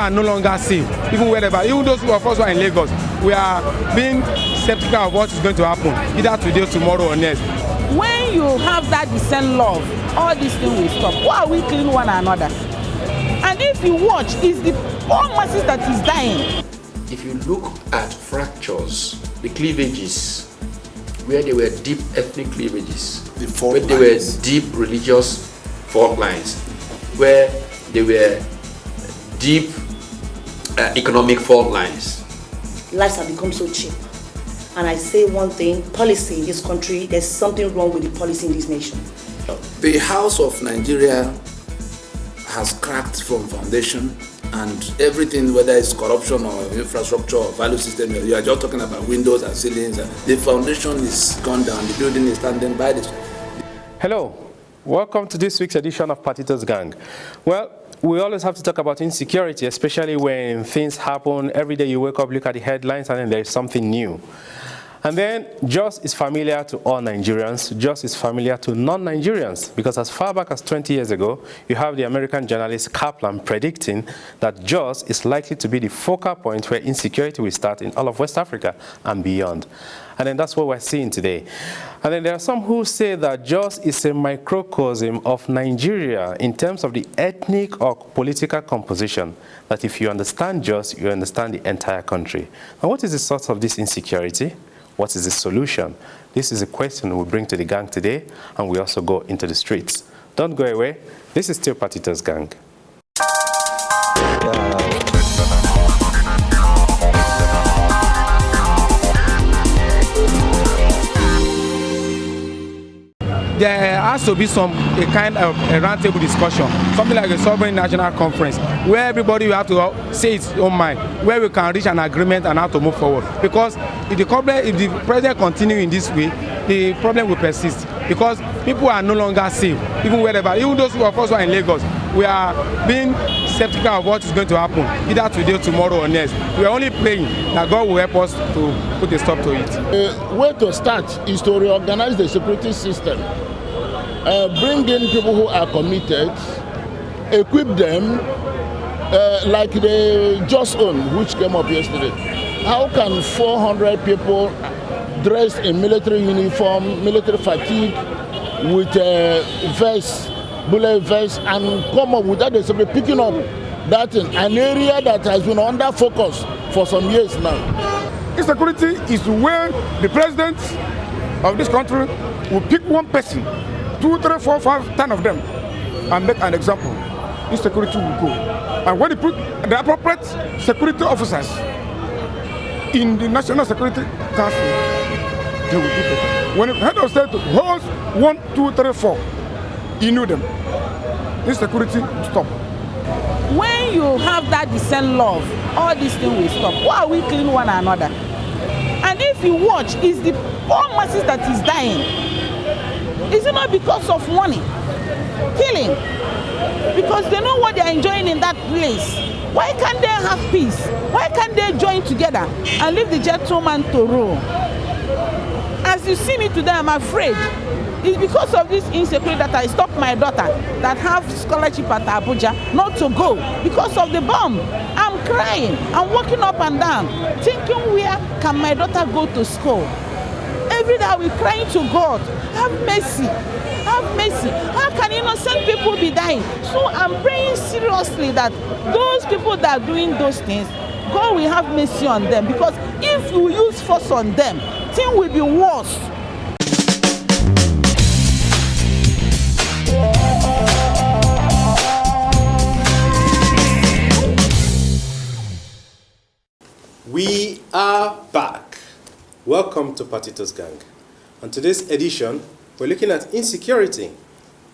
are no longer safe, even wherever. Even those of us who are in Lagos, we are being skeptical of what is going to happen, either today, tomorrow, or next. When you have that decent love, all these things will stop. Why are we killing one another? And if you watch, it's the poor masses that is dying. If you look at fractures, the cleavages, where there were deep ethnic cleavages, where there were deep religious fault lines, where there were deep economic fault lines. Lives have become so cheap. And I say one thing, policy in this country, there's something wrong with the policy in this nation. The House of Nigeria has cracked from foundation, and everything, whether it's corruption or infrastructure or value system, you are just talking about windows and ceilings. The foundation is gone down, the building is standing by this. Hello, welcome to this week's edition of Patito's Gang. Well, we always have to talk about insecurity, especially when things happen. Every day you wake up, look at the headlines, and then there's something new. And then JOS is familiar to all Nigerians. JOS is familiar to non-Nigerians, because as far back as 20 years ago, you have the American journalist Kaplan predicting that JOS is likely to be the focal point where insecurity will start in all of West Africa and beyond. And then that's what we're seeing today. And then there are some who say that JOS is a microcosm of Nigeria in terms of the ethnic or political composition, that if you understand JOS, you understand the entire country. And what is the source of this insecurity? What is the solution? This is a question we bring to the gang today, and we also go into the streets. Don't go away. This is still Patito's Gang. There has to be a kind of a roundtable discussion, something like a sovereign national conference, where everybody will have to say its own mind, where we can reach an agreement and how to move forward. Because if the president continues in this way, the problem will persist. Because people are no longer safe, even wherever. Even those of us who are in Lagos, we are being skeptical of what is going to happen, either today, tomorrow, or next. We are only praying that God will help us to put a stop to it. A way to start is to reorganize the security system. Bring in people who are committed, equip them, like the JOS Own, which came up yesterday. How can 400 people dressed in military uniform, military fatigue, with vest, bullet vest, and come up with that? They're simply picking up that in an area that has been under focus for some years now. Insecurity is where the president of this country will pick one person, 2, 3, 4, 5, 10 of them, and make an example. Insecurity will go. And when they put the appropriate security officers in the National Security Council, they will do better. When the head of state holds 1, 2, 3, 4, he knew them. Insecurity will stop. When you have that decent love, all these things will stop. Why are we killing one another? And if you watch, it's the poor masses that is dying. Is it not because of money? Killing. Because they know what they are enjoying in that place. Why can't they have peace? Why can't they join together and leave the gentleman to rule? As you see me today, I'm afraid. It's because of this insecurity that I stopped my daughter that have scholarship at Abuja not to go because of the bomb. I'm crying. I'm walking up and down, thinking, where can my daughter go to school? Every day we're crying to God, have mercy, have mercy. How can innocent people be dying? So I'm praying seriously that those people that are doing those things, God will have mercy on them, because if you use force on them, things will be worse. We are back. Welcome to Patito's Gang. On today's edition, we're looking at insecurity.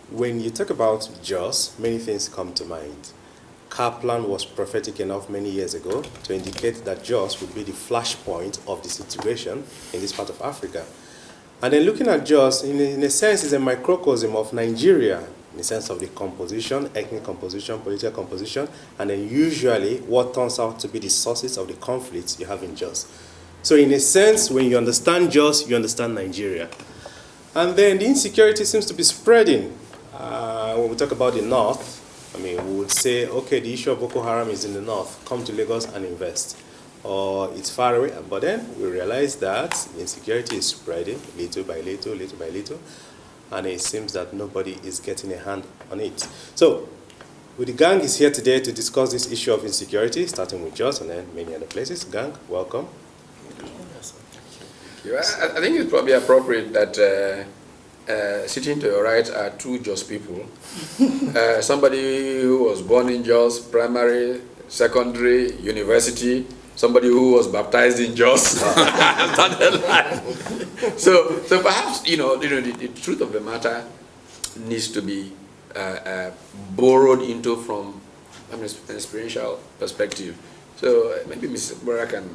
When you talk about JOS, many things come to mind. Kaplan was prophetic enough many years ago to indicate that JOS would be the flashpoint of the situation in this part of Africa. And then looking at JOS, in a sense, is a microcosm of Nigeria, in the sense of the composition, ethnic composition, political composition, and then usually what turns out to be the sources of the conflicts you have in JOS. So in a sense, when you understand JOS, you understand Nigeria. And then the insecurity seems to be spreading. When we talk about the north, I mean, we would say, okay, the issue of Boko Haram is in the north, come to Lagos and invest. Or it's far away, but then we realize that insecurity is spreading little by little, little by little, and it seems that nobody is getting a hand on it. So, the gang is here today to discuss this issue of insecurity, starting with Jos and then many other places. Gang, welcome. I think it's probably appropriate that sitting to your right are two Jos people. Somebody who was born in Jos, primary, secondary, university, somebody who was baptized in Jos, started life. So perhaps, the truth of the matter needs to be borrowed into from an experiential perspective. So maybe Mrs. Bora can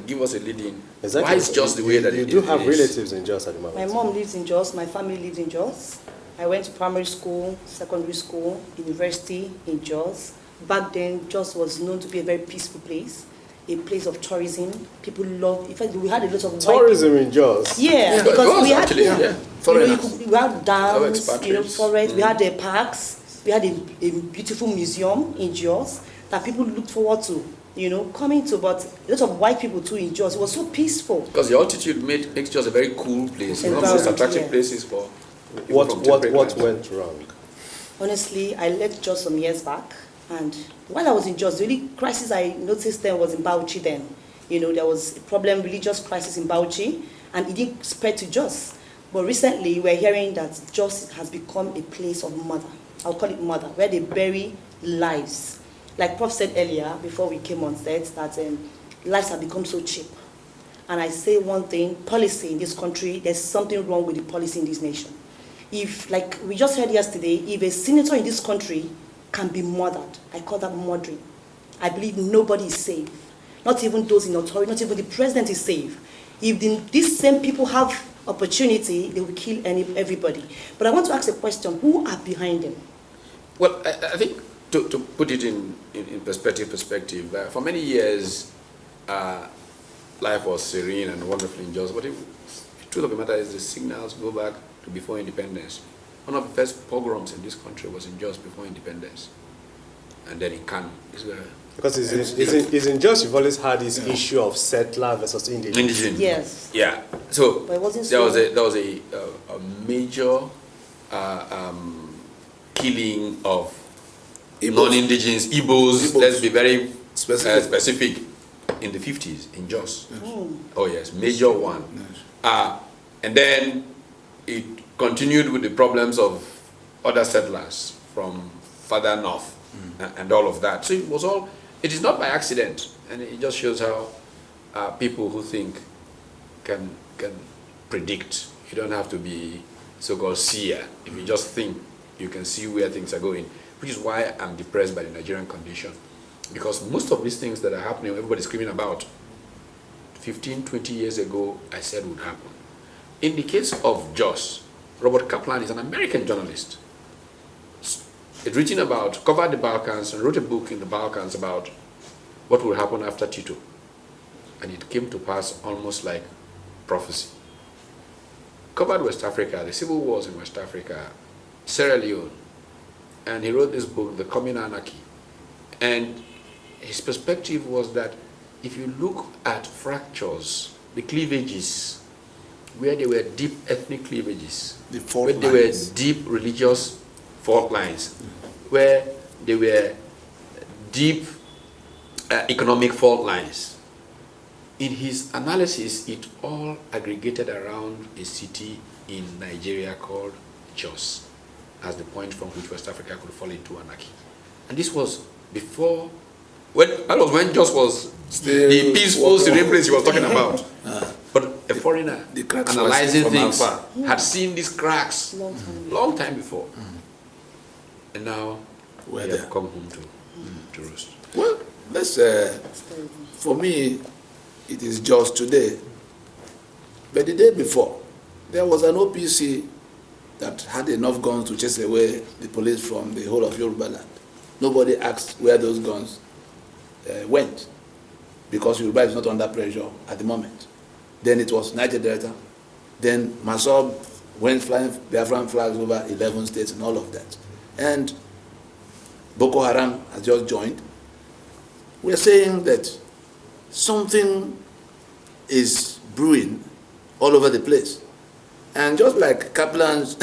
give us a lead-in. Exactly. Why is Jos the way that you it do is? have relatives in Jos at the moment. My mom lives in Jos, my family lives in Jos. I went to primary school, secondary school, university in Jos. Back then, Jos was known to be a very peaceful place, a place of tourism. People loved, in fact, we had a lot of tourism in Jos. Yeah, because we had, actually, we had dams, forests, we had the parks, we had a beautiful museum in Jos that people looked forward to, coming to, but a lot of white people too in Jos. It was so peaceful. Because the altitude makes Jos a very cool place, one of the most attractive places for What went wrong? Honestly, I left Jos some years back, and while I was in Jos, the only crisis I noticed then was in Bauchi then. There was a problem, religious crisis in Bauchi, and it didn't spread to Jos. But recently, we're hearing that Jos has become a place of murder. I'll call it murder, where they bury lives. Like Prof said earlier, before we came on set, that lives have become so cheap. And I say one thing, policy in this country, there's something wrong with the policy in this nation. If, like we just heard yesterday, if a senator in this country can be murdered, I call that murdering. I believe nobody is safe. Not even those in authority, not even the president is safe. If these same people have opportunity, they will kill everybody. But I want to ask a question, who are behind them? Well, I think to put it in perspective, for many years, life was serene and wonderful in Jos, but the truth of the matter is the signals go back to before independence. One of the first pogroms in this country was in Jos before independence, and then in Kano. Because it's in Jos you've always had this issue of settler versus indigenous. Yes. Yeah. So but it wasn't there was a major killing of non-indigenous Igbos. Let's be very specific. In the 50s in Jos. Yes. Oh yes, major one. Yes. And then it continued with the problems of other settlers from further north and all of that. So it is not by accident, and it just shows how people who think can predict. You don't have to be so-called seer. If you just think, you can see where things are going, which is why I'm depressed by the Nigerian condition. Because most of these things that are happening, everybody's screaming about, 15, 20 years ago, I said would happen. In the case of Jos, Robert Kaplan is an American journalist. He'd written about, covered the Balkans, and wrote a book in the Balkans about what will happen after Tito. And it came to pass almost like prophecy. Covered West Africa, the civil wars in West Africa, Sierra Leone, and he wrote this book, The Coming Anarchy. And his perspective was that if you look at fractures, the cleavages, where there were deep ethnic cleavages, where there were deep religious fault lines, where there were deep economic fault lines, in his analysis, it all aggregated around a city in Nigeria called Jos, as the point from which West Africa could fall into anarchy. And this was before, that was when Jos was the peaceful, serene place he was talking about. But a foreigner analyzing things had seen these cracks long time before. And now we have come home to roost. Well, let's, for me, it is Jos today. But the day before, there was an OPC that had enough guns to chase away the police from the whole of Yoruba land. Nobody asked where those guns went, because Yoruba is not under pressure at the moment. Then it was Niger Delta. Then Masob went flying Biafran flags over 11 states and all of that. And Boko Haram has just joined. We're saying that something is brewing all over the place. And just like Kaplan's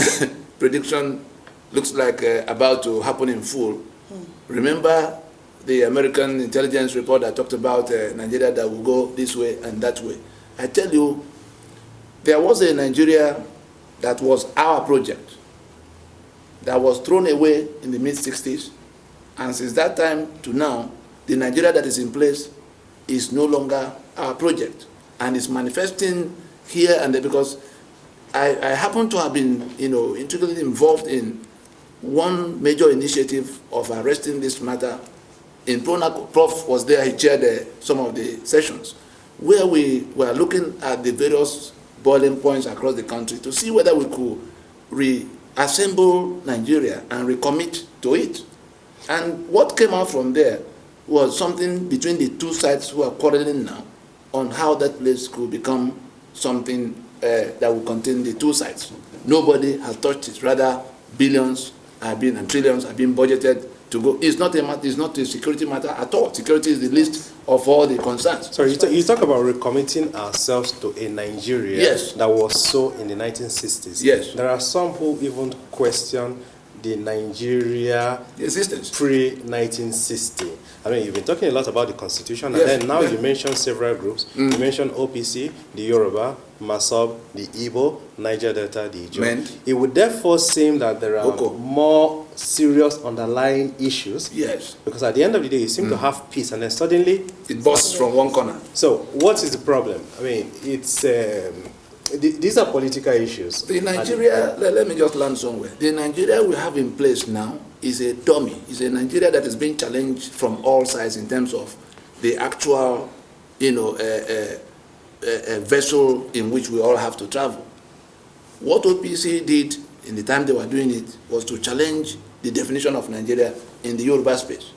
prediction looks like about to happen in full, remember the American intelligence report that talked about Nigeria that will go this way and that way. I tell you, there was a Nigeria that was our project that was thrown away in the mid-60s, and since that time to now, the Nigeria that is in place is no longer our project, and it's manifesting here and there, because I happen to have been, intricately involved in one major initiative of arresting this matter. In Pronaco, Prof was there, he chaired some of the sessions, where we were looking at the various boiling points across the country to see whether we could reassemble Nigeria and recommit to it. And what came out from there was something between the two sides who are quarreling now on how that place could become something that will contain the two sides. Nobody has touched it. Rather, billions have been and trillions have been budgeted to go. It's not a security matter at all. Security is the least of all the concerns. So you talk about recommitting ourselves to a Nigeria Yes. that was so in the 1960s. Yes. There are some who even question the Nigeria existence pre-1960. I mean, you've been talking a lot about the Constitution, Yes. and then now you mentioned several groups. You mentioned OPC, the Yoruba, Masob, the Igbo, Niger Delta, the Ijaw. Men. It would therefore seem that there are Boko. more serious underlying issues. Yes. Because at the end of the day, you seem to have peace, and then suddenly It bursts from one corner. so, what is the problem? I mean, it's these are political issues. The Nigeria, let me just land somewhere. The Nigeria we have in place now is a dummy. It's a Nigeria that is being challenged from all sides in terms of the actual, vessel in which we all have to travel. What OPC did in the time they were doing it was to challenge the definition of Nigeria in the Yoruba space.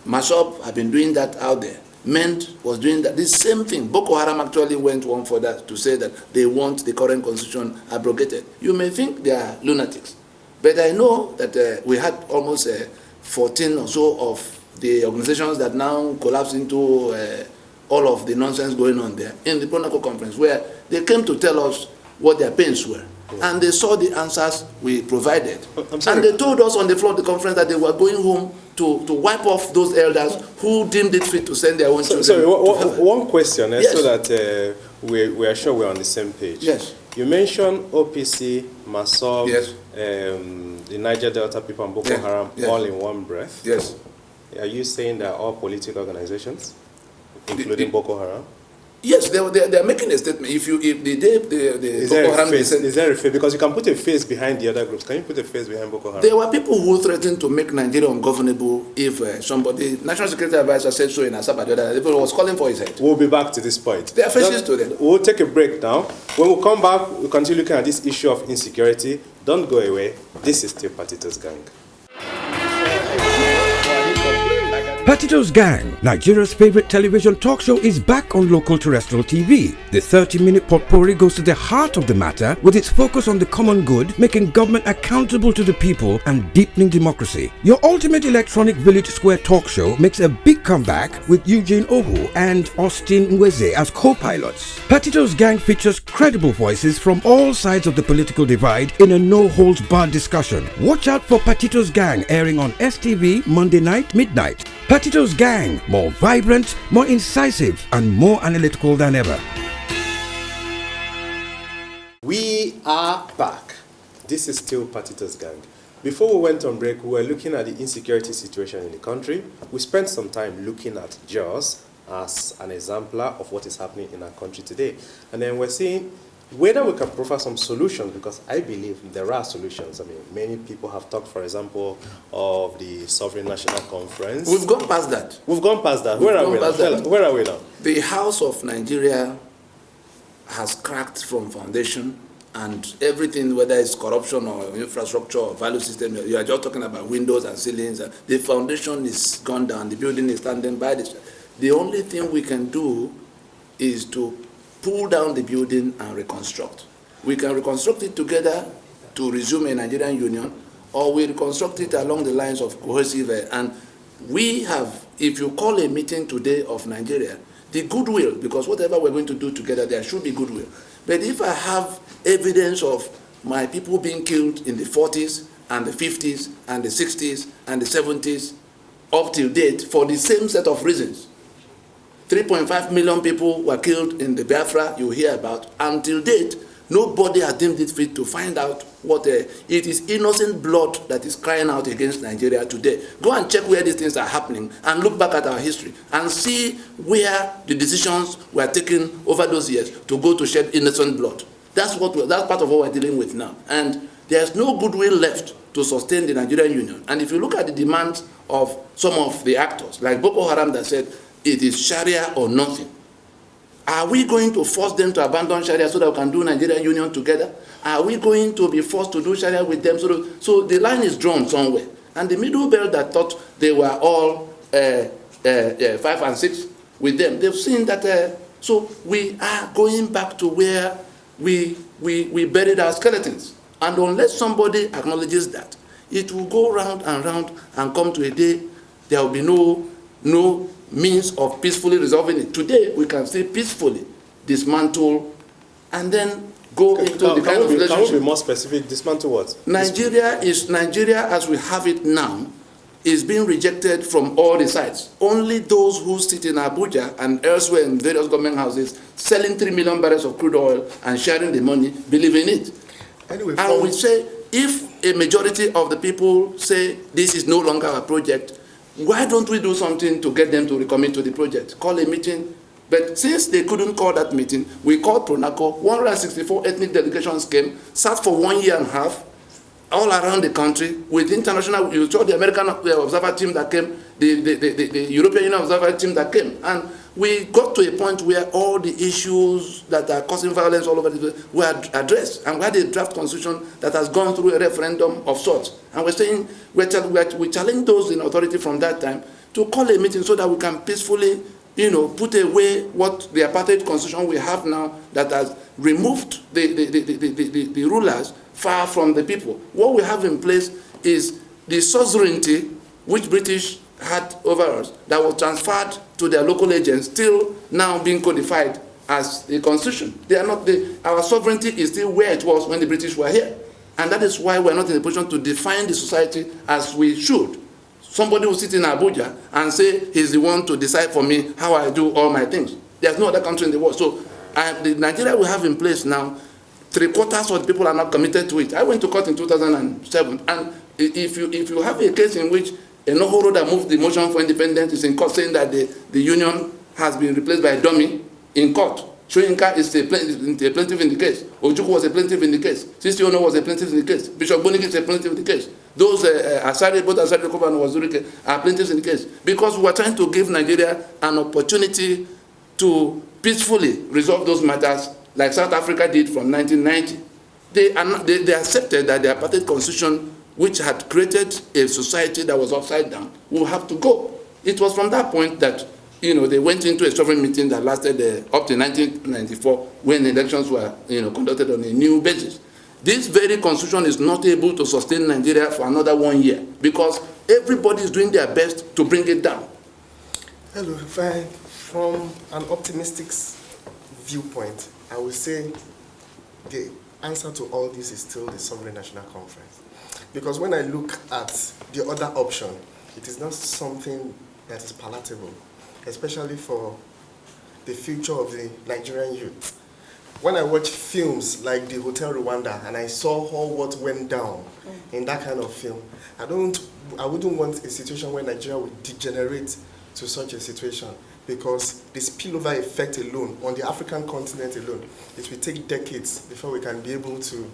Masob have been doing that out there. Ment was doing that. The same thing. Boko Haram actually went one further to say that they want the current constitution abrogated. You may think they are lunatics, but I know that we had almost 14 or so of the organizations that now collapse into all of the nonsense going on there in the Pronaco conference, where they came to tell us what their pains were. And they saw the answers we provided. And they told us on the floor of the conference that they were going home to wipe off those elders who deemed it fit to send their own children. Sorry, one question, Yes. so that we are sure we're on the same page. Yes. You mentioned OPC, Masob, Yes. the Niger Delta people, and Boko Yeah. Haram Yes. all in one breath. Yes. Are you saying they're all political organizations, including Boko Haram? Yes, they are making a statement. If the day Is Boko there Haram a face? descent- Is there a face? Because you can put a face behind the other groups. Can you put a face behind Boko Haram? there were people who threatened to make Nigeria ungovernable if somebody, National Security Advisor said so in Asaba the other day. People was calling for his head. We'll be back to this point. There are faces to them. We'll take a break now. When we come back, we'll continue looking at this issue of insecurity. Don't go away. This is still Patitos Gang. Patitos Gang, Nigeria's favorite television talk show, is back on local terrestrial TV. The 30-minute potpourri goes to the heart of the matter with its focus on the common good, making government accountable to the people and deepening democracy. Your ultimate electronic village square talk show makes a big comeback with Eugene Ohu and Austin Nweze as co-pilots. Patitos Gang features credible voices from all sides of the political divide in a no-holds-barred discussion. Watch out for Patitos Gang airing on STV Monday night, midnight. Patitos Gang, more vibrant, more incisive, and more analytical than ever. We are back. This is still Patitos Gang. Before we went on break, we were looking at the insecurity situation in the country. We spent some time looking at JAWS as an exemplar of what is happening in our country today. And then we're seeing whether we can provide some solutions, because I believe there are solutions. I mean, many people have talked, for example, of the Sovereign National Conference. We've gone past that. We've gone past that. Where are we now? Where are we now? The House of Nigeria has cracked from foundation, and everything, whether it's corruption or infrastructure or value system, you are just talking about windows and ceilings. The foundation is gone down. The building is standing by this. The only thing we can do is to pull down the building and reconstruct. We can reconstruct it together to resume a Nigerian union, or we reconstruct it along the lines of cohesive. And we have, if you call a meeting today of Nigeria, the goodwill, because whatever we're going to do together, there should be goodwill. But if I have evidence of my people being killed in the 40s and the 50s and the 60s and the 70s up till date for the same set of reasons, 3.5 million people were killed in the Biafra you hear about. Until date, nobody has deemed it fit to find out what it is innocent blood that is crying out against Nigeria today. Go and check where these things are happening and look back at our history and see where the decisions were taken over those years to go to shed innocent blood. That's part of what we're dealing with now. And there's no goodwill left to sustain the Nigerian Union. And if you look at the demands of some of the actors, like Boko Haram that said, it is Sharia or nothing. Are we going to force them to abandon Sharia so that we can do Nigerian Union together? Are we going to be forced to do Sharia with them? So the line is drawn somewhere. And the middle belt that thought they were all 5 and 6 with them, they've seen that. So we are going back to where we buried our skeletons. And unless somebody acknowledges that, it will go round and come to a day there will be no means of peacefully resolving it. Today, we can still peacefully dismantle and then go into the kind of relationship. Can we be more specific? Dismantle what? Nigeria as we have it now is being rejected from all the sides. Only those who sit in Abuja and elsewhere in various government houses selling 3 million barrels of crude oil and sharing the money believe in it. Anyway, and we say, if a majority of the people say this is no longer a project, why don't we do something to get them to recommit to the project? Call a meeting. But since they couldn't call that meeting, we called PRONACO. 164 ethnic delegations came, sat for 1.5 years, all around the country with international. You saw the American observer team that came, the European Union observer team that came, and we got to a point where all the issues that are causing violence all over the place were addressed, and we had a draft constitution that has gone through a referendum of sorts. And we're saying we challenge those in authority from that time to call a meeting so that we can peacefully, put away what the apartheid constitution we have now that has removed the rulers far from the people. What we have in place is the sovereignty which British had over us that was transferred to their local agents, still now being codified as a constitution. They are not our sovereignty is still where it was when the British were here. And that is why we're not in a position to define the society as we should. Somebody will sit in Abuja and say he's the one to decide for me how I do all my things. There's no other country in the world. So the Nigeria we have in place now, 3/4 of the people are not committed to it. I went to court in 2007, and if you have a case in which a Nohoro that moved the motion for independence is in court saying that the union has been replaced by a dummy in court. Shoyinka is a plaintiff in the case. Ojukwu was a plaintiff in the case. Sisi Ono was a plaintiff in the case. Bishop Boniki is a plaintiff in the case. Those both Asari Koba and Wazurike are plaintiffs in the case. Because we are trying to give Nigeria an opportunity to peacefully resolve those matters like South Africa did from 1990. They accepted that the apartheid constitution, which had created a society that was upside down, will have to go. It was from that point that they went into a sovereign meeting that lasted up to 1994 when elections were conducted on a new basis. This very constitution is not able to sustain Nigeria for another 1 year because everybody is doing their best to bring it down. Hello, from an optimistic viewpoint, I would say the answer to all this is still the Sovereign National Conference. Because when I look at the other option, it is not something that is palatable, especially for the future of the Nigerian youth. When I watch films like the Hotel Rwanda and I saw all what went down in that kind of film, I wouldn't want a situation where Nigeria would degenerate to such a situation, because the spillover effect alone on the African continent alone, it will take decades before we can be able to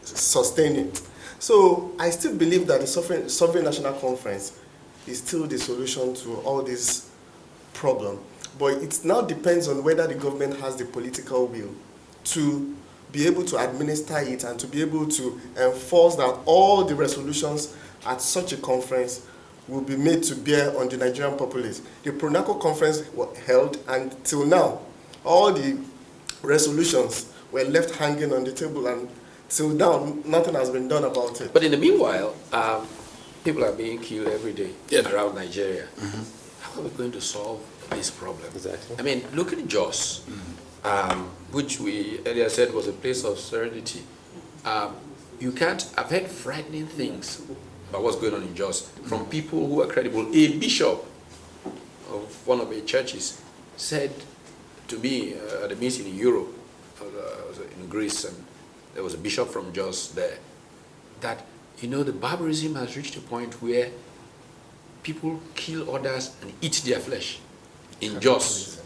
sustain it. So I still believe that the Sovereign National Conference is still the solution to all these problems. But it now depends on whether the government has the political will to be able to administer it and to be able to enforce that all the resolutions at such a conference will be made to bear on the Nigerian populace. The PRONACO conference was held, and till now, all the resolutions were left hanging on the table, and till now, nothing has been done about it. But in the meanwhile, people are being killed every day around Nigeria. How are we going to solve this problem? Exactly. I mean, look at Jos, which we earlier said was a place of serenity. You can't, I've heard frightening things about what's going on in Jos from people who are credible. A bishop of one of the churches said to me at a meeting in Europe, I was in Greece, and there was a bishop from Jos there, that, you know, the barbarism has reached a point where people kill others and eat their flesh in Jos.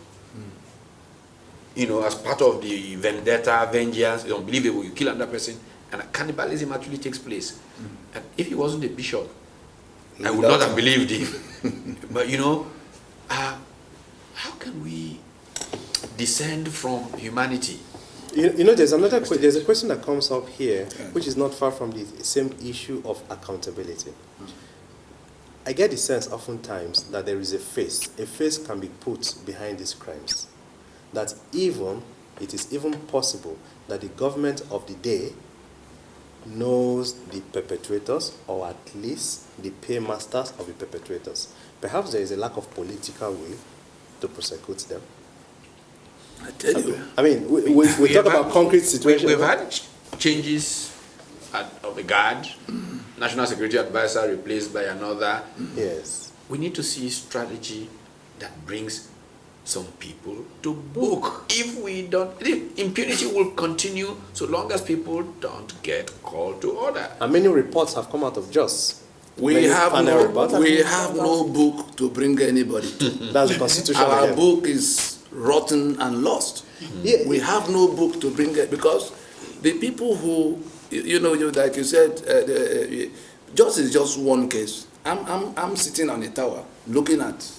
You know, as part of the vendetta, vengeance, it's unbelievable. You kill another person, and cannibalism actually takes place. And if he wasn't a bishop, I would not have believed him. But you know, how can we descend from humanity? You know, there's a question that comes up here, which is not far from the same issue of accountability. I get the sense oftentimes that there is a face can be put behind these crimes. That it is even possible that the government of the day knows the perpetrators, or at least the paymasters of the perpetrators. Perhaps there is a lack of political will to prosecute them. I tell you. I mean, we talk about concrete situations. We've had changes of the guard, National Security Advisor replaced by another. Yes. We need to see strategy that brings some people to book. If we don't, impunity will continue so long as people don't get called to order. And many reports have come out of Jos. We have no book to bring anybody to. That's the Constitution. Our book is rotten and lost. We have no book to bring it, because the people who, like you said, Jos is just one case. I'm sitting on a tower looking at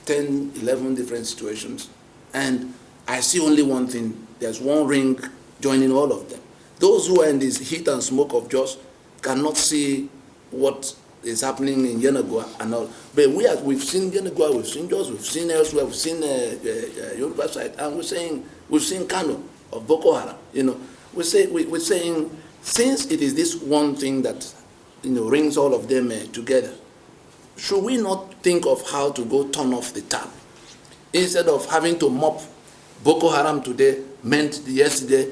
10, 11 different situations, and I see only one thing. There's one ring joining all of them. Those who are in this heat and smoke of Jos cannot see what is happening in Yenagoa and all. But we've seen Yenagoa, we've seen Jos, we've seen elsewhere, we've seen Yoruba side, and we've seen Kano of Boko Haram. We're saying, since it is this one thing that rings all of them together, should we not think of how to go turn off the tap? Instead of having to mop Boko Haram today, meant yesterday,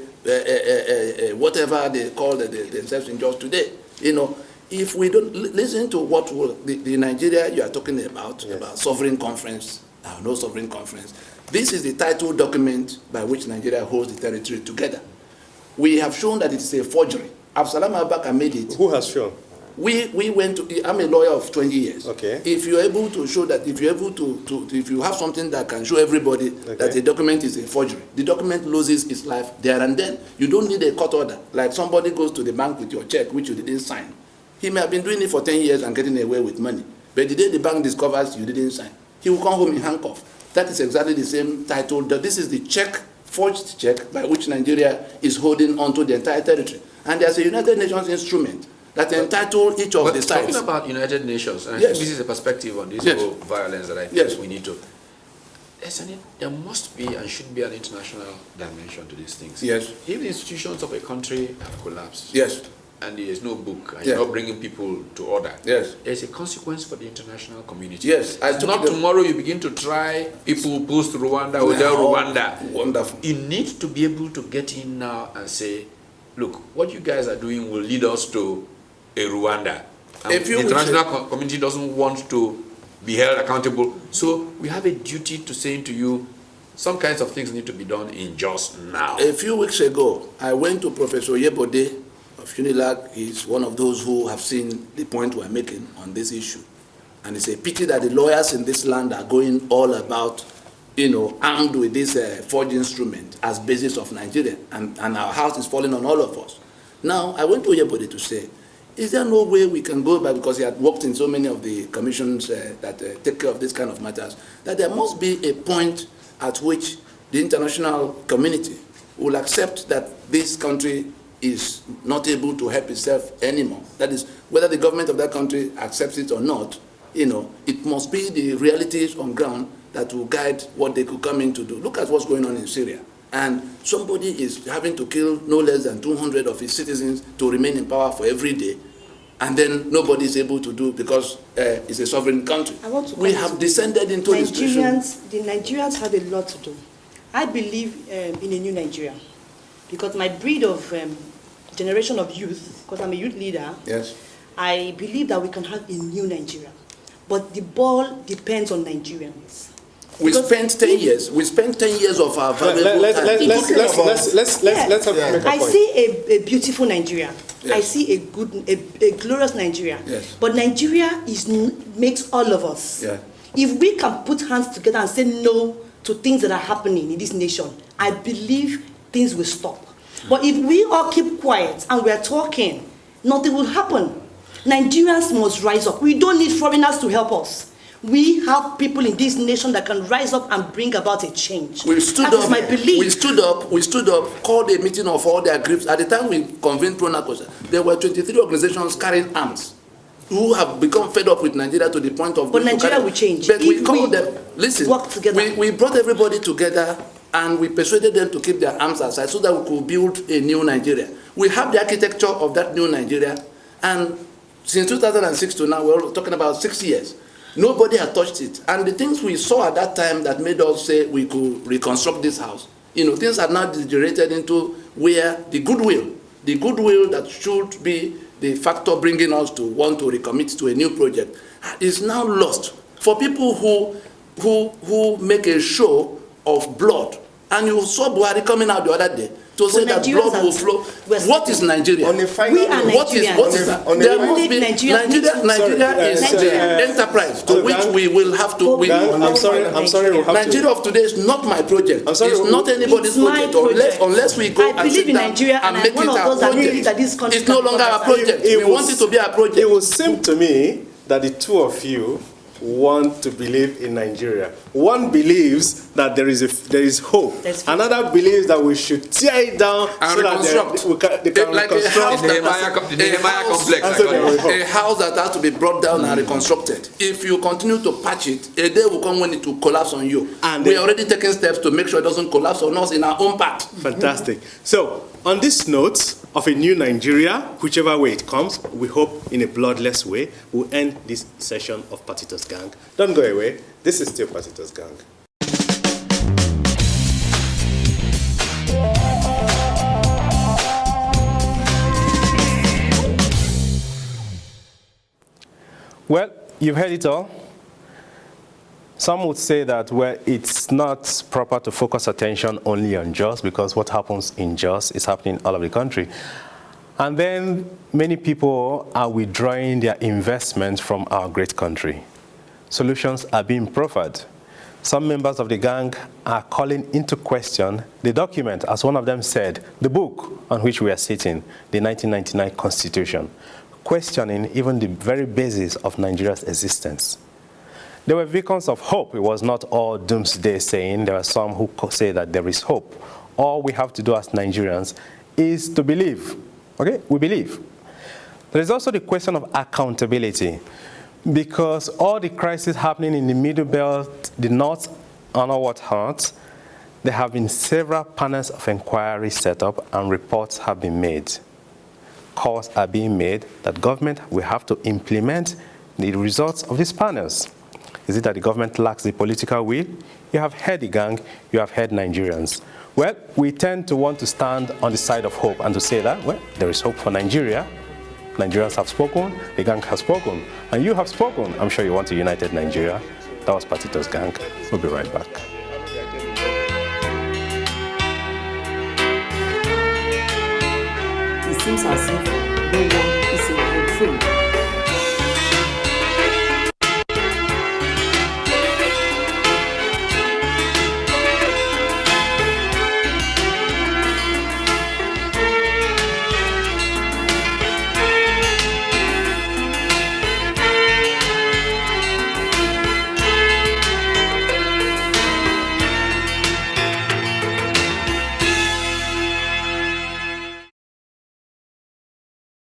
whatever they call themselves in Jos today. If we don't listen to what the Nigeria you are talking about sovereign conference, no sovereign conference. This is the title document by which Nigeria holds the territory together. We have shown that it is a forgery. Absalam Abubakar made it. Who has shown? We went to, I'm a lawyer of 20 years. Okay. If you're able to show that, if you have something that can show everybody that a document is a forgery, the document loses its life there and then. You don't need a court order. Like somebody goes to the bank with your check, which you didn't sign. He may have been doing it for 10 years and getting away with money. But the day the bank discovers you didn't sign, he will come home in handcuffs. That is exactly the same title. This is the check, forged check, by which Nigeria is holding onto the entire territory. And there's a United Nations instrument that entitle each of the sides. Talking about United Nations, and I think this is a perspective on this whole violence that I think we need to. There must be and should be an international dimension to these things. Yes. If the institutions of a country have collapsed, and there is no book, and you're not bringing people to order, there's a consequence for the international community. Not tomorrow you begin to try people post Rwanda, Rwanda. Wonderful. You need to be able to get in now and say, look, what you guys are doing will lead us to a Rwanda. And the international community doesn't want to be held accountable. So we have a duty to say to you, some kinds of things need to be done in Jos now. A few weeks ago, I went to Professor Yebode of Unilag. He's one of those who have seen the point we're making on this issue. And it's a pity that the lawyers in this land are going all about, armed with this forged instrument as basis of Nigeria. And our house is falling on all of us. Now, I went to Yebode to say, is there no way we can go back, because he had worked in so many of the commissions that take care of this kind of matters, that there must be a point at which the international community will accept that this country is not able to help itself anymore. That is, whether the government of that country accepts it or not, it must be the realities on ground that will guide what they could come in to do. Look at what's going on in Syria. and somebody is having to kill no less than 200 of his citizens to remain in power for every day, and then nobody is able to do because it's a sovereign country. We have descended into this situation. The Nigerians have a lot to do. I believe in a new Nigeria, because my breed of generation of youth, because I'm a youth leader, yes, I believe that we can have a new Nigeria. But the ball depends on Nigerians. We spent 10 years. We spent 10 years of our valuable time. Let's make a point. I see a beautiful Nigeria. Yes. I see a glorious Nigeria. Yes. But Nigeria makes all of us. Yeah. If we can put hands together and say no to things that are happening in this nation, I believe things will stop. But if we all keep quiet and we are talking, nothing will happen. Nigerians must rise up. We don't need foreigners to help us. We have people in this nation that can rise up and bring about a change. We stood That up. is my belief. We stood up, called a meeting of all their groups. At the time we convened Pronacos, there were 23 organizations carrying arms who have become fed up with Nigeria to the point of... But Nigeria will change. But we called them, listen, work together. We brought everybody together and we persuaded them to keep their arms aside so that we could build a new Nigeria. We have the architecture of that new Nigeria, and since 2006 to now, we're talking about 6 years. Nobody had touched it. And the things we saw at that time that made us say we could reconstruct this house, things are now degenerated into where the goodwill that should be the factor bringing us to want to recommit to a new project is now lost. For people who make a show of blood, and you saw Buhari coming out the other day to say that blood will flow. What is Nigeria? On the final We are what is that? There must be Nigeria is the enterprise to which we will have to. I'm sorry. Nigeria of today is not my project. I'm sorry, it's not anybody's project unless we go and sit down and make it our project. It's no longer our project. We want it to be our project. It would seem to me that the two of you want to believe in Nigeria. One believes that there is hope. Another believes that we should tear it down and so reconstruct. that they can like reconstruct. A house that has to be brought down and reconstructed. If you continue to patch it, a day will come when it will collapse on you. And we are already taking steps to make sure it doesn't collapse on us in our own part. Fantastic. So, on this note of a new Nigeria, whichever way it comes, we hope in a bloodless way, we'll end this session of Patitos Gang. Don't go away. This is still Patitos Gang. Well, you've heard it all. Some would say that, well, it's not proper to focus attention only on Jos, because what happens in Jos is happening all over the country. And then many people are withdrawing their investments from our great country. Solutions are being proffered. Some members of the gang are calling into question the document, as one of them said, the book on which we are sitting, the 1999 Constitution, questioning even the very basis of Nigeria's existence. There were beacons of hope. It was not all doomsday saying. There are some who say that there is hope. All we have to do as Nigerians is to believe. Okay? We believe. There is also the question of accountability, because all the crises happening in the Middle Belt, the North, and all what hurts, there have been several panels of inquiry set up and reports have been made. Calls are being made that government will have to implement the results of these panels. Is it that the government lacks the political will? You have heard the gang, you have heard Nigerians. Well, we tend to want to stand on the side of hope and to say that, well, there is hope for Nigeria. Nigerians have spoken, the gang has spoken, and you have spoken. I'm sure you want a united Nigeria. That was Patito's Gang. We'll be right back. It seems as if no one is in control.